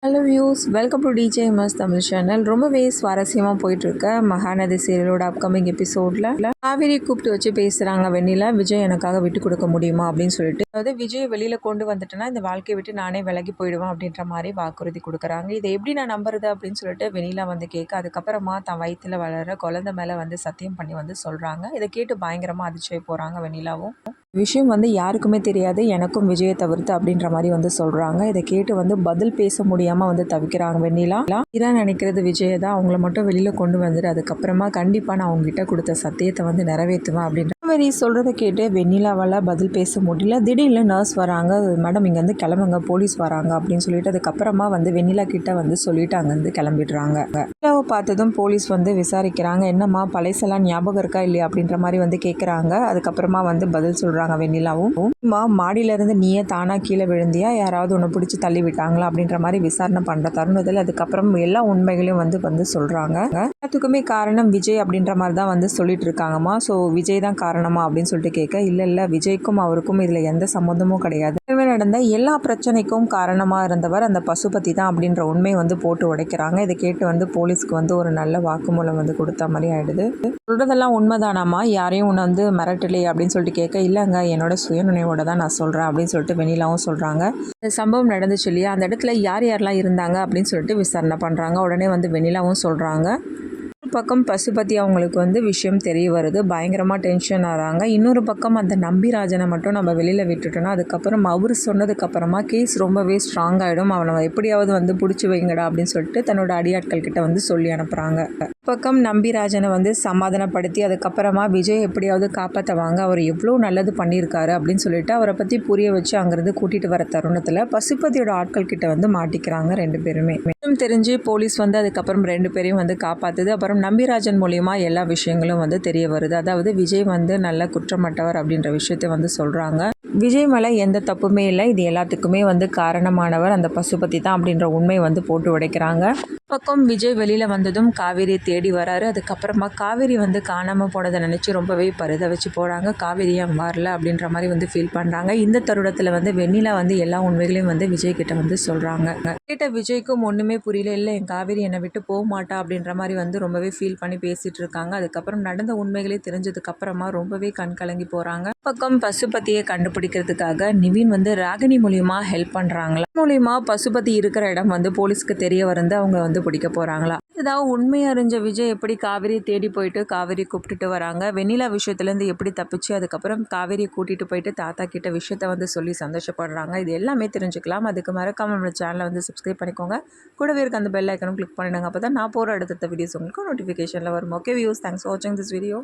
Hello views, welcome to TJMS Tamil channel. ரொம்பவே சுவாரஸ்யமாக போயிட்டுருக்க மகாநதி சீரியலோட அப்கமிங் எபிசோடில் காவேரி கூப்பிட்டு வச்சு பேசுகிறாங்க. வெண்ணிலா, விஜய் எனக்காக விட்டு கொடுக்க முடியுமா அப்படின்னு சொல்லிட்டு, அதாவது விஜய் வெளியில் கொண்டு வந்துட்டேன்னா இந்த வாழ்க்கையை விட்டு நானே விலகி போயிடுவேன் அப்படின்ற மாதிரி வாக்குறுதி கொடுக்குறாங்க. இதை எப்படி நான் நம்புறது அப்படின்னு சொல்லிட்டு வெண்ணிலா வந்து கேட்க, அதுக்கப்புறமா தன் வயிற்றில் வளர குழந்தை மேலே வந்து சத்தியம் பண்ணி வந்து சொல்கிறாங்க. இதை கேட்டு பயங்கரமாக அதிர்ச்சியாகி போகிறாங்க வெண்ணிலாவும். விஷயம் வந்து யாருக்குமே தெரியாது, எனக்கும் விஜயை தவிர்த்து அப்படின்ற மாதிரி வந்து சொல்கிறாங்க. இதை கேட்டு வந்து பதில் பேச முடியாமல் வந்து தவிக்கிறாங்க வெண்ணிலா. இதான் நினைக்கிறது விஜயை தான், அவங்கள மட்டும் வெளியில் கொண்டு வந்துட்டு அதுக்கப்புறமா கண்டிப்பாக நான் அவங்ககிட்ட கொடுத்த சத்தியத்தை வந்து நிறைவேற்றுவேன் அப்படின்ற மாதிரி சொல்கிறத கேட்டு வெண்ணிலாவால் பதில் பேச முடியல. திடீர்னு நர்ஸ் வராங்க. மேடம் இங்கேருந்து கிளம்புங்க, போலீஸ் வராங்க அப்படின்னு சொல்லிட்டு அதுக்கப்புறமா வந்து வெண்ணிலா கிட்ட வந்து சொல்லிட்டு அங்கேருந்து கிளம்பிடுறாங்க. வெண்ணிலாவை பார்த்ததும் போலீஸ் வந்து விசாரிக்கிறாங்க. என்னம்மா பழைசெல்லாம் ஞாபகம் இருக்கா இல்லையா அப்படின்ற மாதிரி வந்து கேட்குறாங்க. அதுக்கப்புறமா வந்து பதில் சொல்கிறாங்க வெண்ணிலாவும். மாடியிலேருந்து நீயே தானா கீழே விழுந்தியா, யாராவது உன்னை பிடிச்சி தள்ளி விட்டாங்களா அப்படின்ற மாதிரி விசாரணை பண்ணுற தருணத்தில் அதுக்கப்புறம் எல்லா உண்மைகளையும் வந்து சொல்கிறாங்க. எல்லாத்துக்குமே காரணம் விஜய் அப்படின்ற மாதிரி தான் வந்து சொல்லிட்டு இருக்காங்கம்மா. ஸோ விஜய் தான் காரணமா அப்படின்னு சொல்லிட்டு கேட்க, இல்லை விஜய்க்கும் அவருக்கும் இதில் எந்த சம்மந்தமும் கிடையாது. நடந்த எல்லா பிரச்சனைக்கும் காரணமாக இருந்தவர் அந்த பசுபதி தான் அப்படின்ற உண்மையை வந்து போட்டு உடைக்கிறாங்க. இதை கேட்டு வந்து போலீஸ்க்கு வந்து ஒரு நல்ல வாக்குமூலம் வந்து கொடுத்த மாதிரி ஆயிடுது. சொல்கிறதெல்லாம் உண்மைதானாமா, யாரையும் உன்னை வந்து மிரட்டலையே அப்படின்னு சொல்லிட்டு கேட்க, இல்லைங்க என்னோட சுயநினைவோட தான் நான் சொல்கிறேன் அப்படின்னு சொல்லிட்டு வெண்ணிலாவும் சொல்கிறாங்க. இந்த சம்பவம் நடந்துச்சு இல்லையா, அந்த இடத்துல யார் யாரெல்லாம் இருந்தாங்க அப்படின்னு சொல்லிட்டு விசாரணை பண்ணுறாங்க. உடனே வந்து வெண்ணிலாவும் சொல்கிறாங்க. பக்கம் பசுபதி அவங்களுக்கு வந்து விஷயம் தெரிய வருது. பயங்கரமாக டென்ஷன் ஆகிறாங்க. இன்னொரு பக்கம் அந்த நம்பிராஜனை மட்டும் நம்ம வெளியில் விட்டுட்டோன்னா அதுக்கப்புறம் அவர் சொன்னதுக்கப்புறமா கேஸ் ரொம்பவே ஸ்ட்ராங் ஆகிடும். அவனை எப்படியாவது வந்து பிடிச்சி வைங்கடா அப்படின்னு சொல்லிட்டு தன்னோட அடியாட்கள் கிட்ட வந்து சொல்லி அனுப்புகிறாங்க. பக்கம் நம்பிராஜனை வந்து சமாதானப்படுத்தி அதுக்கப்புறமா விஜய் எப்படியாவது காப்பாற்றுவாங்க, அவர் எவ்வளோ நல்லது பண்ணியிருக்காரு அப்படின்னு சொல்லிட்டு அவரை பற்றி புரிய வச்சு அங்கேருந்து கூட்டிகிட்டு வர தருணத்தில் பசுபதியோட ஆட்கள் கிட்ட வந்து மாட்டிக்கிறாங்க ரெண்டு பேருமே. தெரிஞ்சு போலீஸ் வந்து அதுக்கப்புறம் ரெண்டு பேரையும் வந்து காப்பாற்றுது. அப்புறம் நம்பிராஜன் மூலியமா எல்லா விஷயங்களும் வந்து தெரிய வருது. அதாவது விஜய் வந்து நல்ல குற்றமற்றவர் அப்படின்ற விஷயத்தை வந்து சொல்கிறாங்க. விஜய் மேலே எந்த தப்புமே இல்லை, இது எல்லாத்துக்குமே வந்து காரணமானவர் அந்த பசுபதி தான் அப்படின்ற உண்மை வந்து போட்டு உடைக்கிறாங்க. பக்கம் விஜய் வெளியில் வந்ததும் காவேரி தேடி வராரு. அதுக்கப்புறமா காவேரி வந்து காணாமல் போனதை நினச்சி ரொம்பவே பரிதவிச்சு போகிறாங்க. காவேரி ஏன் வரல அப்படின்ற மாதிரி வந்து ஃபீல் பண்ணுறாங்க. இந்த தருணத்தில் வந்து வெண்ணிலா வந்து எல்லா உண்மைகளையும் வந்து விஜய் கிட்ட வந்து சொல்கிறாங்க. கேட்ட விஜய்க்கும் ஒன்றுமே புரியல. இல்லை என் காவேரி என்னை விட்டு போக மாட்டா அப்படின்ற மாதிரி வந்து ரொம்பவே ஃபீல் பண்ணி பேசிகிட்டு இருக்காங்க. அதுக்கப்புறம் நடந்த உண்மைகளே தெரிஞ்சதுக்கப்புறமா ரொம்பவே கண் கலங்கி போகிறாங்க. பக்கம் பசுபதியை கண்டுபிடிக்கிறதுக்காக நிவின் வந்து ராகினி மூலியமா ஹெல்ப் பண்ணுறாங்களா, மூலியமா பசுபதி இருக்கிற இடம் வந்து போலீஸ்க்கு தெரிய வந்து அவங்க வந்து பிடிக்க போகிறாங்களா. ஏதாவது உண்மையை அறிஞ்ச விஜய் எப்படி காவேரியை தேடி போயிட்டு காவேரி கூப்பிட்டுட்டு வராங்க, வெண்ணிலா விஷயத்துலேருந்து எப்படி தப்பிச்சு அதுக்கப்புறம் காவேரியை கூட்டிகிட்டு போயிட்டு தாத்தா கிட்ட விஷயத்த வந்து சொல்லி சந்தோஷப்படுறாங்க. இது எல்லாமே தெரிஞ்சுக்கலாம். அதுக்கு மறக்காம நம்மளோட சேனலை வந்து சப்ஸ்கிரைப் பண்ணிக்கோங்க. கூடவே இருக்க அந்த பெல் ஐக்கனும் கிளிக் பண்ணிடுங்க. அப்போ தான் நான் போகிற அடுத்த வீடியோஸ் உங்களுக்கு நோட்டிஃபிகேஷனில் வரும். ஓகே வியூஸ், தேங்க்ஸ் ஃபார் வாட்சிங் திஸ் வீடியோ.